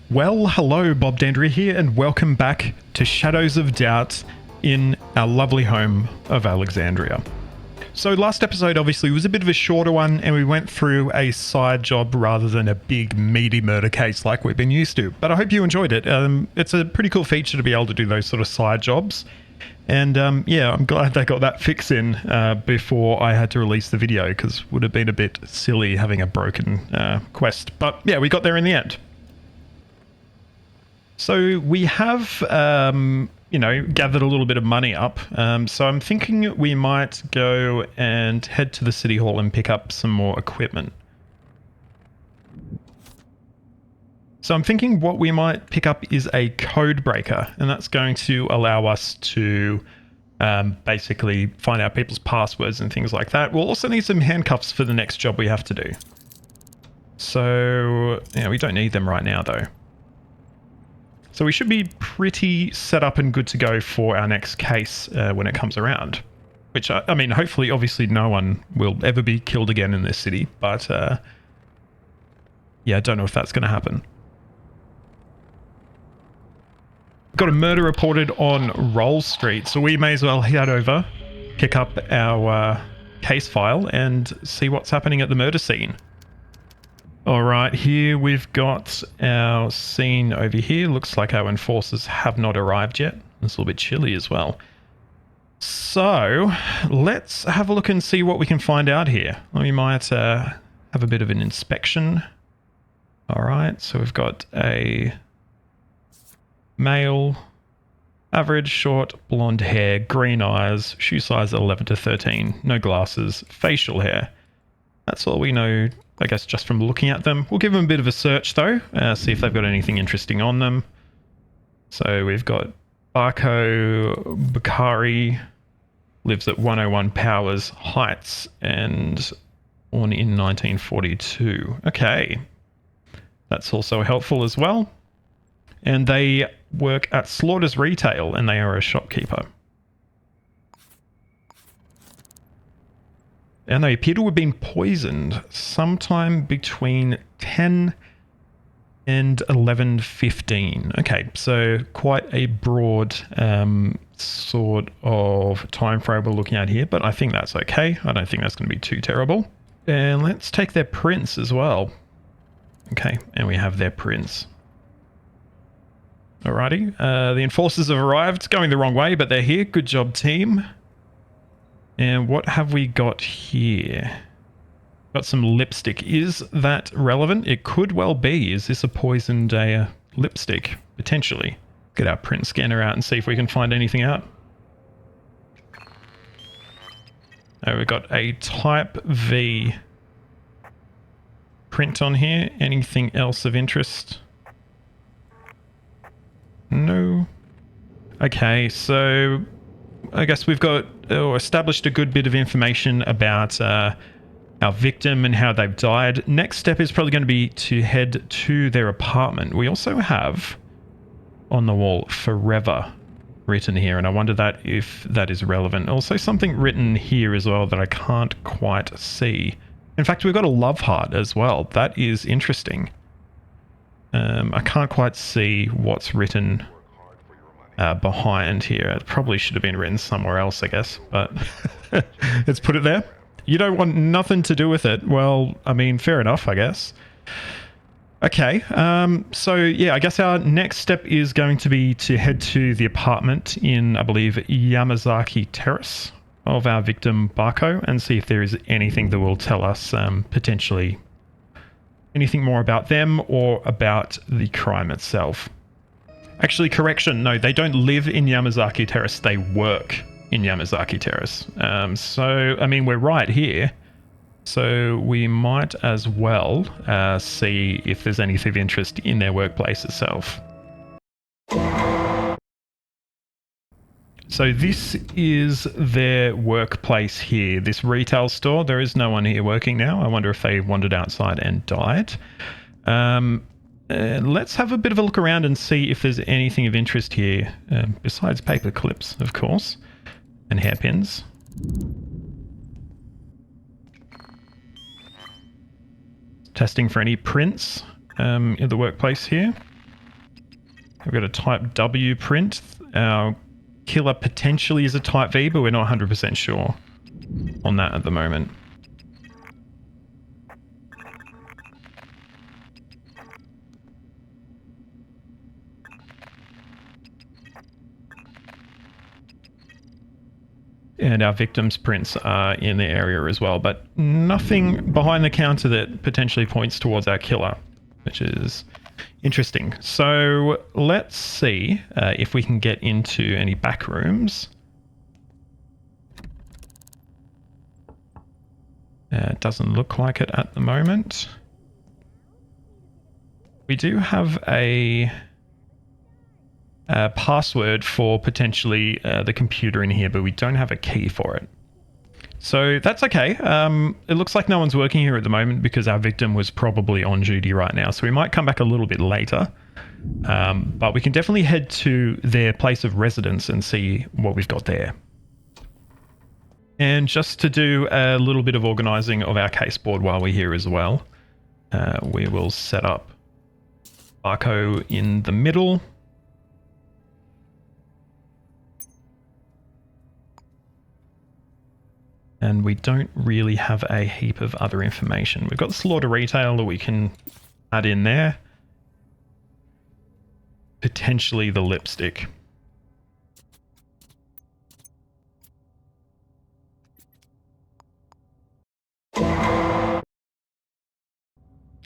Well, hello, Bob Dandria here, and welcome back to Shadows of Doubt in our lovely home of Alexandria. So last episode obviously was a bit of a shorter one, and we went through a side job rather than a big meaty murder case like we've been used to. But I hope you enjoyed it. It's a pretty cool feature to be able to do those sort of side jobs. And yeah, I'm glad they got that fix in before I had to release the video, because it would have been a bit silly having a broken quest. But yeah, we got there in the end. So we have, gathered a little bit of money up. So I'm thinking we might go and head to the city hall and pick up some more equipment. So I'm thinking what we might pick up is a code breaker, and that's going to allow us to basically find out people's passwords and things like that. We'll also need some handcuffs for the next job we have to do. So yeah, we don't need them right now though. So we should be pretty set up and good to go for our next case when it comes around. Which, I mean, hopefully, obviously no one will ever be killed again in this city. But, yeah, I don't know if that's going to happen. Got a murder reported on Roll Street, so we may as well head over, pick up our case file, and see what's happening at the murder scene. All right, here we've got our scene over here. Looks like our enforcers have not arrived yet. It's a little bit chilly as well. So let's have a look and see what we can find out here. We might have a bit of an inspection. All right, so we've got a male, average, short, blonde hair, green eyes, shoe size 11 to 13, no glasses, facial hair. That's all we know, I guess, just from looking at them. We'll give them a bit of a search though, see if they've got anything interesting on them. So we've got Barco Bakari, lives at 101 Powers Heights, and born in 1942. Okay, that's also helpful as well. And they work at Slaughter's Retail, and they are a shopkeeper. And they appear to have been poisoned sometime between 10 and 11:15. Okay, so quite a broad sort of time frame we're looking at here, but I think that's okay. I don't think that's going to be too terrible. And let's take their prints as well. Okay, and we have their prints. Alrighty, the enforcers have arrived. Going the wrong way, but they're here. Good job, team. And what have we got here? Got some lipstick. Is that relevant? It could well be. Is this a poisoned lipstick? Potentially. Get our print scanner out and see if we can find anything out. Oh, we've got a type V print on here. Anything else of interest? No. Okay, so I guess we've got established a good bit of information about our victim and how they've died. Next step is probably going to be to head to their apartment. We also have on the wall "forever" written here, and I wonder if that is relevant. Also something written here as well that I can't quite see. In fact, we've got a love heart as well. That is interesting. I can't quite see what's written behind here. It probably should have been written somewhere else, I guess, but let's put it there. You don't want nothing to do with it. Well, I mean, fair enough, I guess. Okay, so yeah, I guess our next step is going to be to head to the apartment in, I believe, Yamazaki Terrace of our victim, Barco, and see if there is anything that will tell us potentially anything more about them or about the crime itself. Actually, correction, no, they don't live in Yamazaki Terrace, they work in Yamazaki Terrace. So, I mean, we're right here. So we might as well see if there's anything of interest in their workplace itself. So this is their workplace here, this retail store. There is no one here working now. I wonder if they wandered outside and died. Let's have a bit of a look around and see if there's anything of interest here, besides paper clips, of course, and hairpins. Testing for any prints in the workplace here. We've got a type W print. Our killer potentially is a type V, but we're not 100% sure on that at the moment. And our victims' prints are in the area as well, but nothing behind the counter that potentially points towards our killer, which is interesting. So let's see if we can get into any back rooms. It doesn't look like it at the moment. We do have a password for potentially the computer in here, but we don't have a key for it. So that's okay. It looks like no one's working here at the moment because our victim was probably on duty right now. So we might come back a little bit later. But we can definitely head to their place of residence and see what we've got there. And just to do a little bit of organizing of our case board while we're here as well, we will set up Arco in the middle. And we don't really have a heap of other information. We've got the slaughter retail that we can add in there. Potentially the lipstick.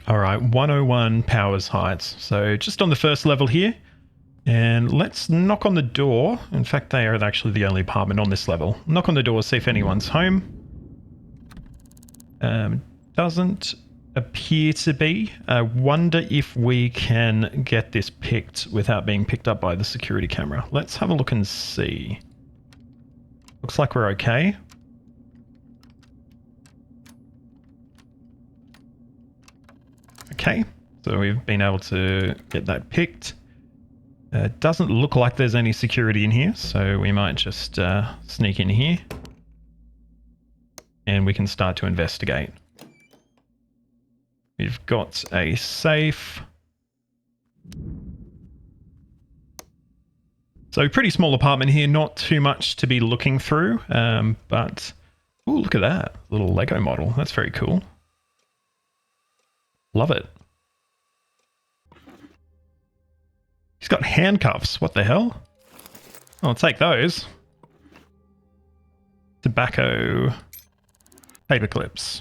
All right, 101 Powers Heights. So just on the first level here. And let's knock on the door. In fact, they are actually the only apartment on this level. Knock on the door, see if anyone's home. Doesn't appear to be. I wonder if we can get this picked without being picked up by the security camera. Let's have a look and see. Looks like we're okay. Okay, so we've been able to get that picked. Doesn't look like there's any security in here, so we might just sneak in here. And we can start to investigate. We've got a safe. So pretty small apartment here, not too much to be looking through, but ooh, look at that little Lego model. That's very cool. Love it. He's got handcuffs. What the hell? I'll take those. Tobacco. Paper clips.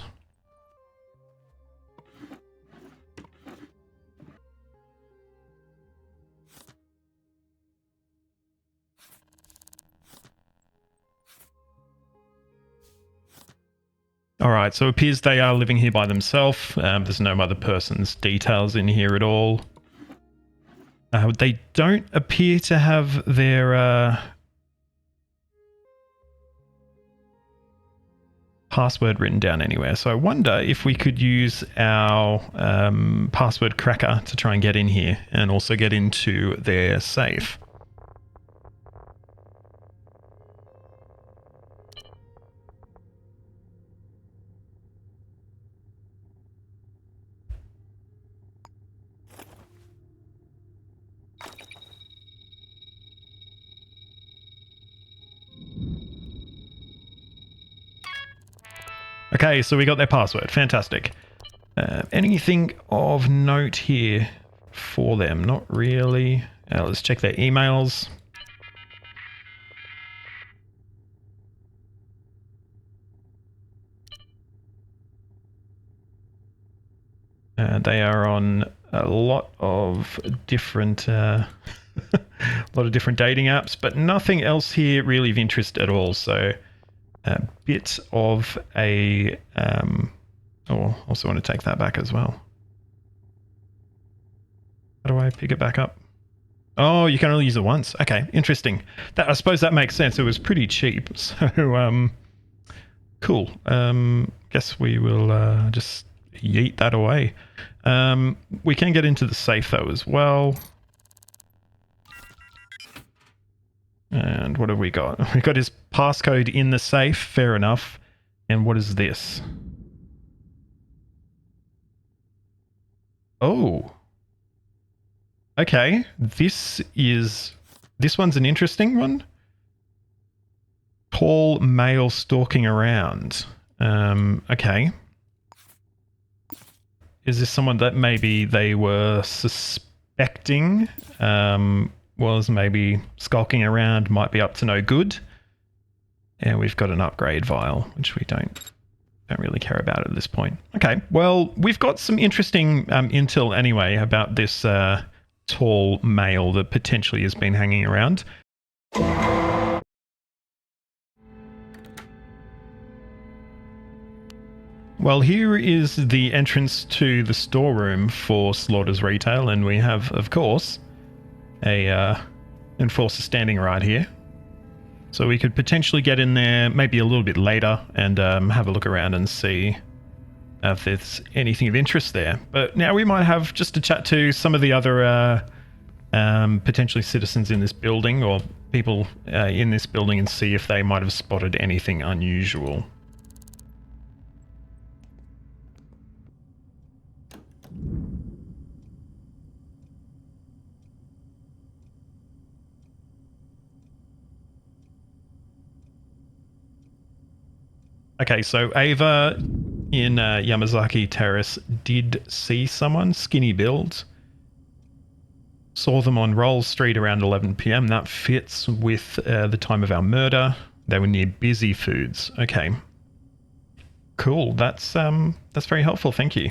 All right, so it appears they are living here by themselves. There's no other person's details in here at all. They don't appear to have their password written down anywhere. So I wonder if we could use our password cracker to try and get in here and also get into their safe. Okay, so we got their password. Fantastic. Anything of note here for them? Not really. Let's check their emails. They are on a lot of different dating apps, but nothing else here really of interest at all. So a bit of a oh, also want to take that back as well. How do I pick it back up? Oh, you can only use it once. Okay, interesting. That, I suppose that makes sense. It was pretty cheap. So cool. Guess we will just yeet that away. We can get into the safe though as well. And what have we got? We've got his passcode in the safe. Fair enough. And what is this? Oh. Okay, this one's an interesting one. Tall male stalking around. Okay. Is this someone that maybe they were suspecting was maybe skulking around, might be up to no good? And we've got an upgrade vial, which we don't really care about at this point. Okay, well, we've got some interesting intel anyway about this tall male that potentially has been hanging around. Well, here is the entrance to the storeroom for Slaughter's Retail, and we have, of course, a enforcer standing right here. So we could potentially get in there maybe a little bit later and have a look around and see if there's anything of interest there. But now we might have just a chat to some of the other potentially citizens in this building or people in this building and see if they might have spotted anything unusual. Okay, so Ava in Yamazaki Terrace did see someone, skinny build. Saw them on Roll Street around 11 p.m. That fits with the time of our murder. They were near Busy Foods. Okay. Cool. That's very helpful. Thank you.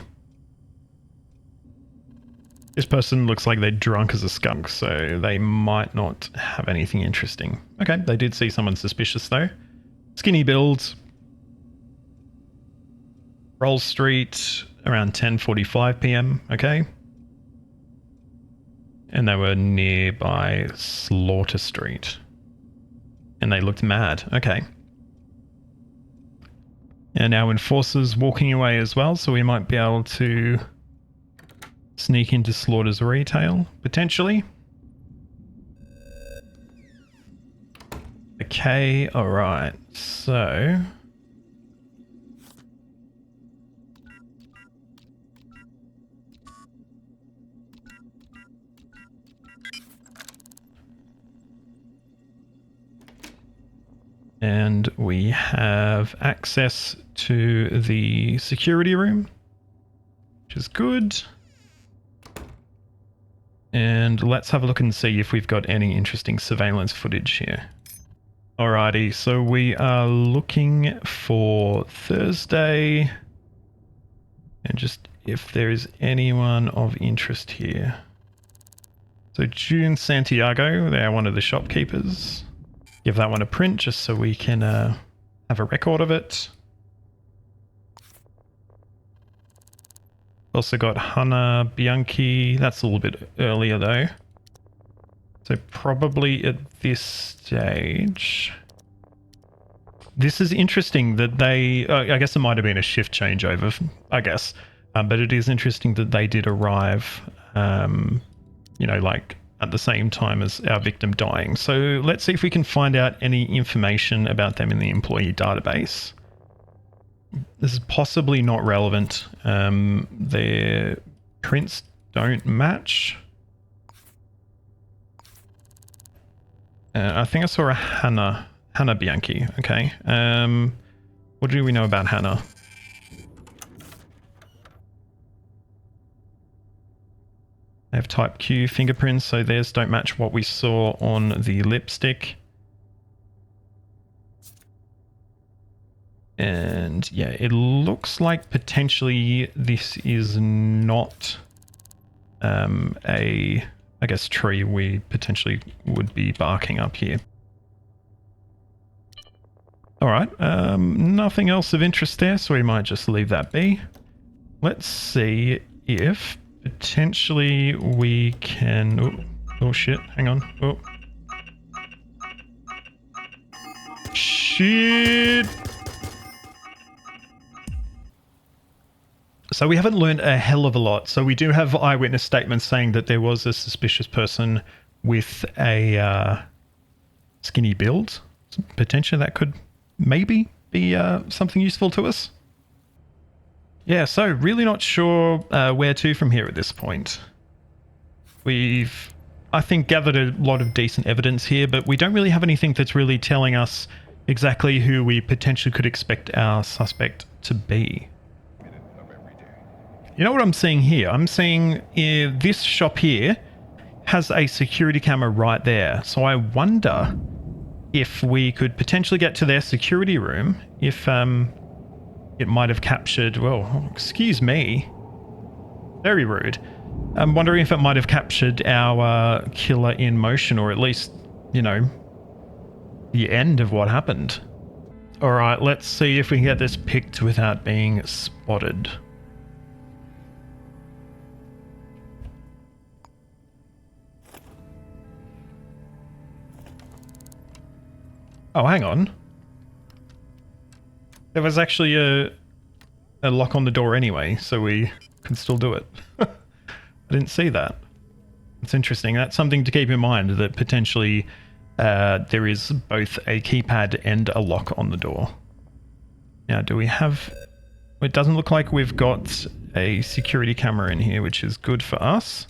This person looks like they're drunk as a skunk, so they might not have anything interesting. Okay, they did see someone suspicious though. Skinny build. Roll Street around 10:45 p.m. Okay. And they were nearby Slaughter Street. And they looked mad. Okay. And our enforcer's walking away as well, so we might be able to sneak into Slaughter's Retail, potentially. Okay, alright. So... and we have access to the security room, which is good. And let's have a look and see if we've got any interesting surveillance footage here. Alrighty, so we are looking for Thursday. And just if there is anyone of interest here. So June Santiago, they're one of the shopkeepers. Give that one a print just so we can have a record of it. Also got Hannah Bianchi. That's a little bit earlier though. So probably at this stage. This is interesting that they... I guess it might have been a shift changeover, I guess. But it is interesting that they did arrive, you know, like at the same time as our victim dying. So let's see if we can find out any information about them in the employee database. This is possibly not relevant. Their prints don't match. I think I saw a Hannah Bianchi. Okay. What do we know about Hannah? They have type Q fingerprints, so theirs don't match what we saw on the lipstick. And yeah, it looks like potentially this is not a, I guess, tree we potentially would be barking up here. All right, nothing else of interest there, so we might just leave that be. Let's see if potentially we can... Oh shit, hang on. Oh. Shit! So we haven't learned a hell of a lot. So we do have eyewitness statements saying that there was a suspicious person with a skinny build. So potentially that could maybe be something useful to us. Yeah, so really not sure where to from here at this point. We've, I think, gathered a lot of decent evidence here, but we don't really have anything that's really telling us exactly who we potentially could expect our suspect to be. You know what I'm seeing here? I'm seeing this shop here has a security camera right there. So I wonder if we could potentially get to their security room, if it might have captured, well, excuse me, very rude. I'm wondering if it might have captured our killer in motion, or at least, you know, the end of what happened. All right, let's see if we can get this picked without being spotted. Oh, hang on. There was actually a lock on the door anyway, so we can still do it. I didn't see that. It's interesting. That's something to keep in mind, that potentially there is both a keypad and a lock on the door. Now, do we have... It doesn't look like we've got a security camera in here, which is good for us.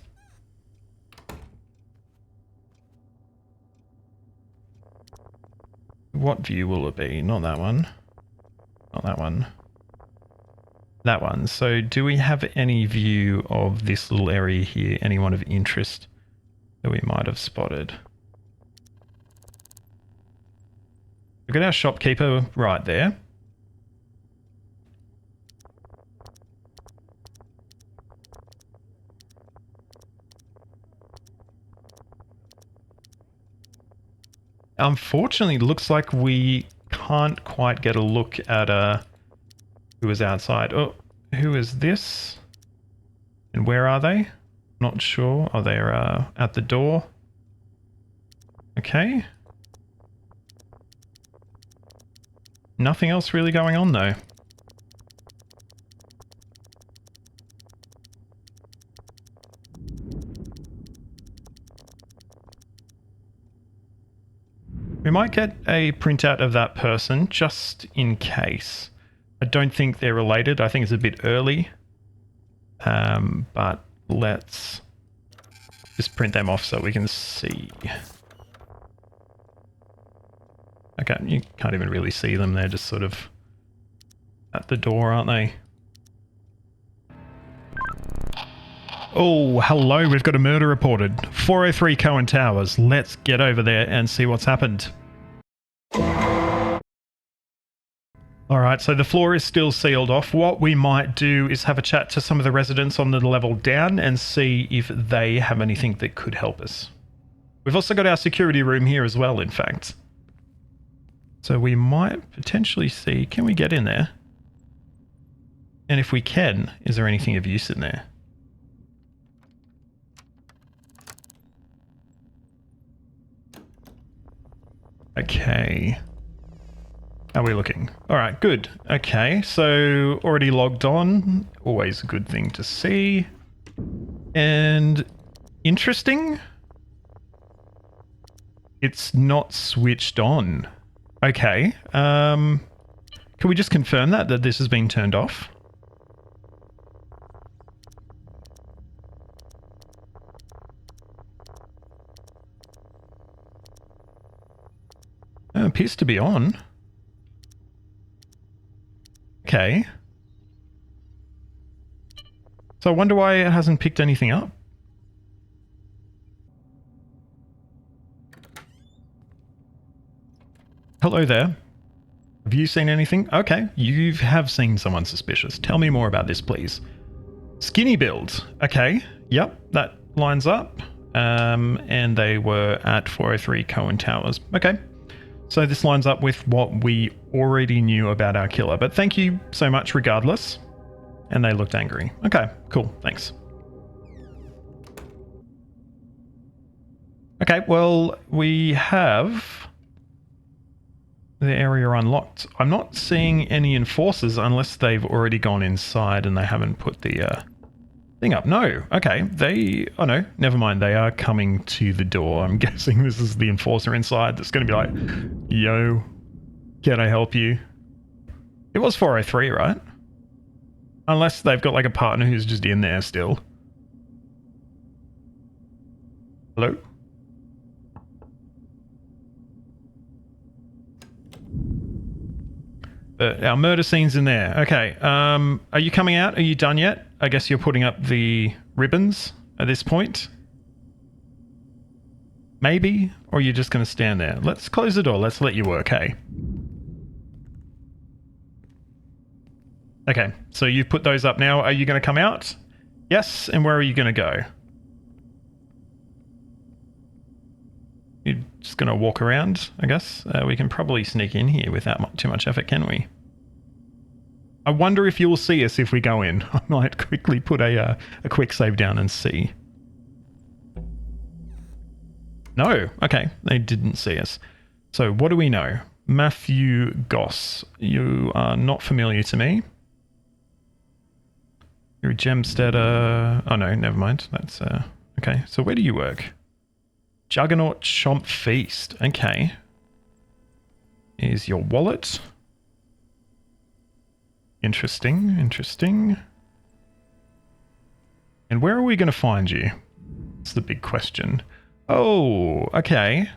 What view will it be? Not that one. Not that one. That one. So do we have any view of this little area here? Anyone of interest that we might have spotted? Look at our shopkeeper right there. Unfortunately, looks like we can't quite get a look at who is outside. Oh, who is this? And where are they? Not sure. Oh, they're at the door. Okay. Nothing else really going on though. We might get a printout of that person just in case. I don't think they're related. I think it's a bit early. But let's just print them off so we can see. Okay, you can't even really see them. They're just sort of at the door, aren't they? Oh, hello. We've got a murder reported. 403 Cohen Towers. Let's get over there and see what's happened. Alright, so the floor is still sealed off. What we might do is have a chat to some of the residents on the level down and see if they have anything that could help us. We've also got our security room here as well, in fact. So we might potentially see, can we get in there? And if we can, is there anything of use in there? Okay. How are we looking? All right, good. Okay, so already logged on. Always a good thing to see. And interesting. It's not switched on. Okay. Can we just confirm that this has been turned off? It appears to be on. Okay. So I wonder why it hasn't picked anything up. Hello there. Have you seen anything? Okay, you have seen someone suspicious. Tell me more about this, please. Skinny build. Okay, yep, that lines up. And they were at 403 Cohen Towers. Okay. So this lines up with what we already knew about our killer, but thank you so much regardless. And they looked angry. Okay, cool, thanks. Okay, well, we have the area unlocked. I'm not seeing any enforcers unless they've already gone inside and they haven't put the thing up. No, okay, oh no, never mind, they are coming to the door. I'm guessing this is the enforcer inside that's going to be like, yo, can I help you? It was 403, right? Unless they've got like a partner who's just in there still. Hello? But our murder scene's in there. Okay. Are you coming out? Are you done yet? I guess you're putting up the ribbons at this point. Maybe? Or you're just going to stand there? Let's close the door. Let's let you work, hey? Okay. So you've put those up now. Are you going to come out? Yes. And where are you going to go? You're just going to walk around, I guess. We can probably sneak in here without too much effort, can we? I wonder if you'll see us if we go in. I might quickly put a quick save down and see. No. Okay. They didn't see us. So what do we know? Matthew Goss. You are not familiar to me. You're a Gemsteader. Oh no, never mind. That's okay. So where do you work? Juggernaut Chomp Feast. Okay. Is your wallet? Interesting, interesting. And where are we going to find you? That's the big question. Oh, okay.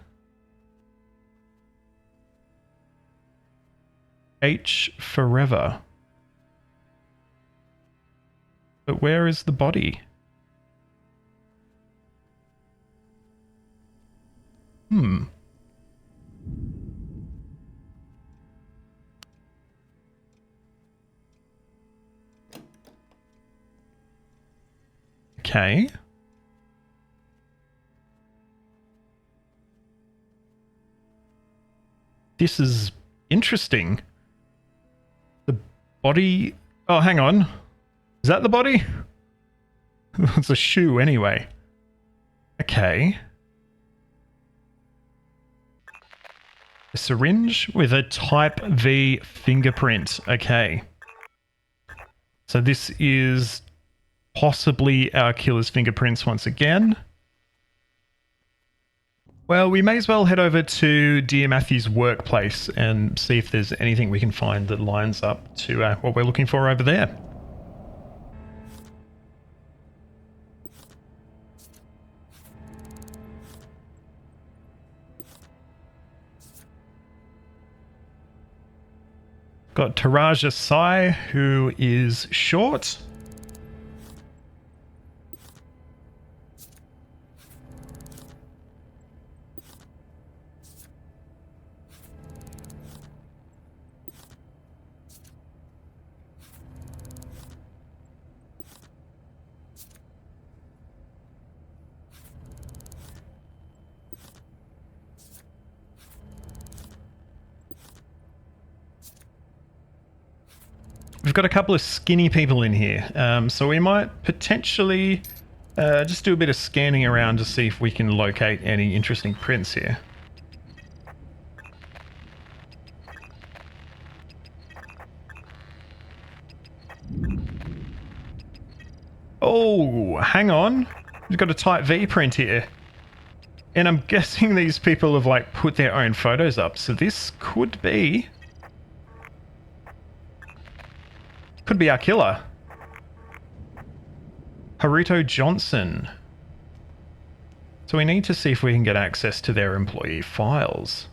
H forever. But where is the body? Okay. This is interesting. The body... Oh, hang on. Is that the body? It's a shoe anyway. Okay. A syringe with a type V fingerprint. Okay. So this is possibly our killer's fingerprints once again. Well, we may as well head over to Dear Matthew's workplace and see if there's anything we can find that lines up to what we're looking for over there. Got Taraja Sai, who is short. We've got a couple of skinny people in here, so we might potentially just do a bit of scanning around to see if we can locate any interesting prints here. Oh, hang on. We've got a type V print here. And I'm guessing these people have like put their own photos up, so this could be our killer. Haruto Johnson. So we need to see if we can get access to their employee files.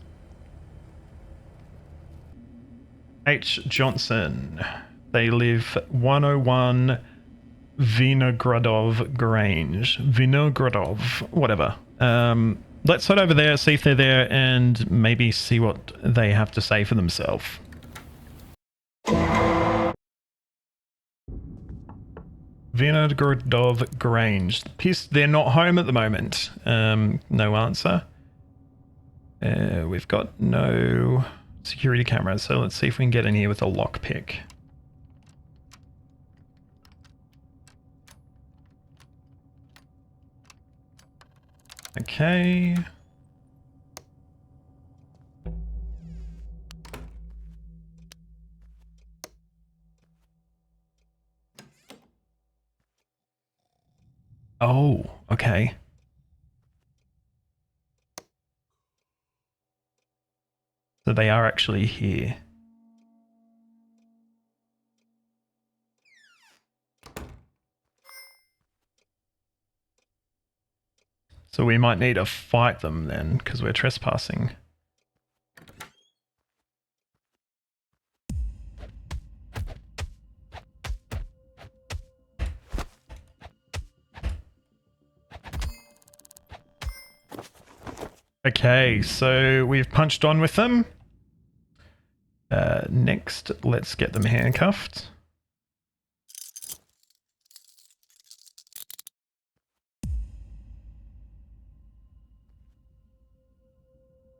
H. Johnson. They live 101 Vinogradov Grange. Vinogradov, whatever. Let's head over there, see if they're there, and maybe see what they have to say for themselves. Vinogradov Grange. They're not home at the moment. No answer. We've got no security cameras, so let's see if we can get in here with a lockpick. Okay. Oh, okay. So they are actually here. So we might need to fight them then, because we're trespassing. Okay, so we've punched on with them. Next, let's get them handcuffed.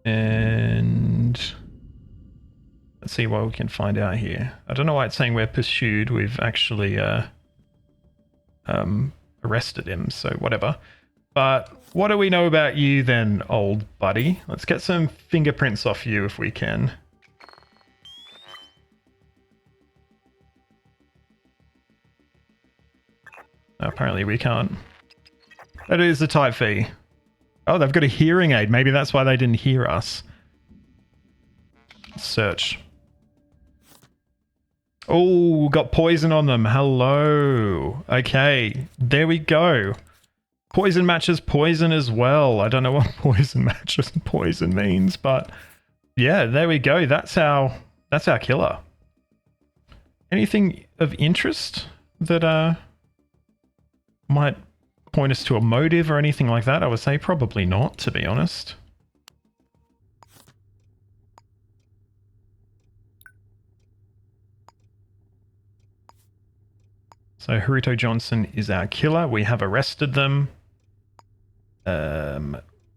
And let's see what we can find out here. I don't know why it's saying we're pursued. We've actually arrested him, so whatever. But what do we know about you then, old buddy? Let's get some fingerprints off you if we can. No, apparently we can't. That is the type fee. Oh, they've got a hearing aid. Maybe that's why they didn't hear us. Search. Oh, got poison on them. Hello. Okay, there we go. Poison matches poison as well. I don't know what poison matches poison means, but yeah, there we go. That's our killer. Anything of interest that might point us to a motive or anything like that? I would say probably not, to be honest. So Haruto Johnson is our killer. We have arrested them.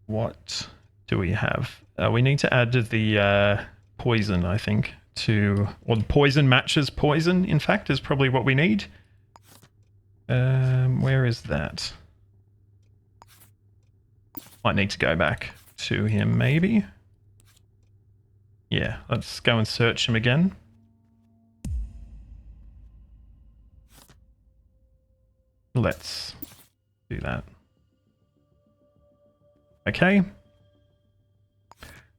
What do we have? We need to add the poison, I think, to... Or poison matches poison, in fact, is probably what we need. Where is that? Might need to go back to him, maybe. Yeah, let's go and search him again. Let's do that. Okay.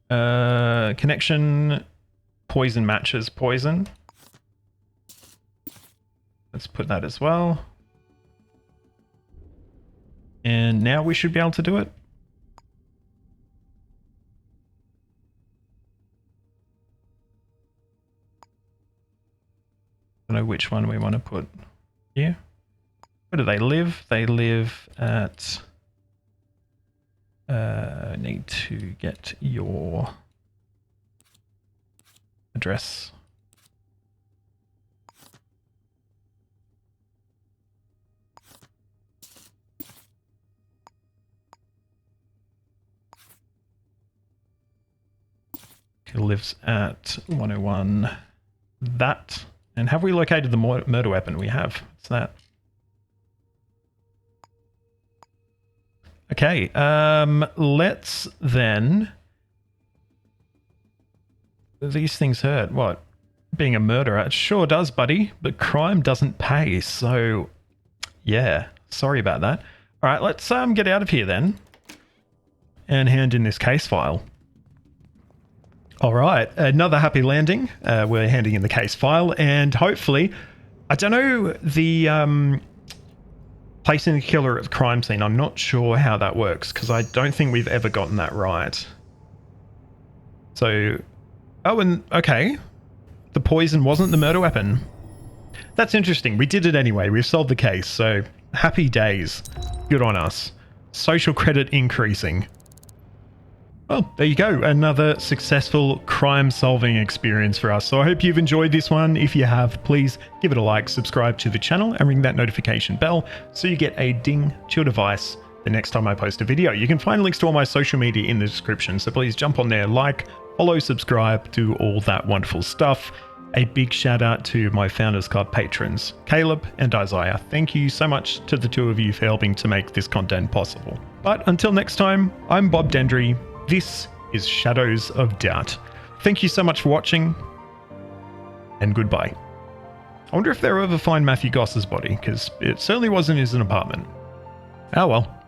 Connection. Poison matches poison. Let's put that as well. And now we should be able to do it. I don't know which one we want to put here. Where do they live? They live at... need to get your address. He lives at 101. That. And have we located the murder weapon? We have. What's that? Okay, let's then... These things hurt. What? Being a murderer? It sure does, buddy. But crime doesn't pay, so... Yeah, sorry about that. Alright, let's get out of here then. And hand in this case file. Alright, another happy landing. We're handing in the case file, and hopefully... I don't know the... placing the killer at the crime scene, I'm not sure how that works, because I don't think we've ever gotten that right. So, oh, and okay, the poison wasn't the murder weapon. That's interesting. We did it anyway. We've solved the case, so happy days. Good on us. Social credit increasing. Well, there you go. Another successful crime-solving experience for us. So I hope you've enjoyed this one. If you have, please give it a like, subscribe to the channel, and ring that notification bell so you get a ding to your device the next time I post a video. You can find links to all my social media in the description, so please jump on there, like, follow, subscribe, do all that wonderful stuff. A big shout out to my Founders Club patrons, Caleb and Isaiah. Thank you so much to the two of you for helping to make this content possible. But until next time, I'm Bob Dendry. This is Shadows of Doubt. Thank you so much for watching, and goodbye. I wonder if they'll ever find Matthew Goss's body, because it certainly wasn't in his apartment. Oh well.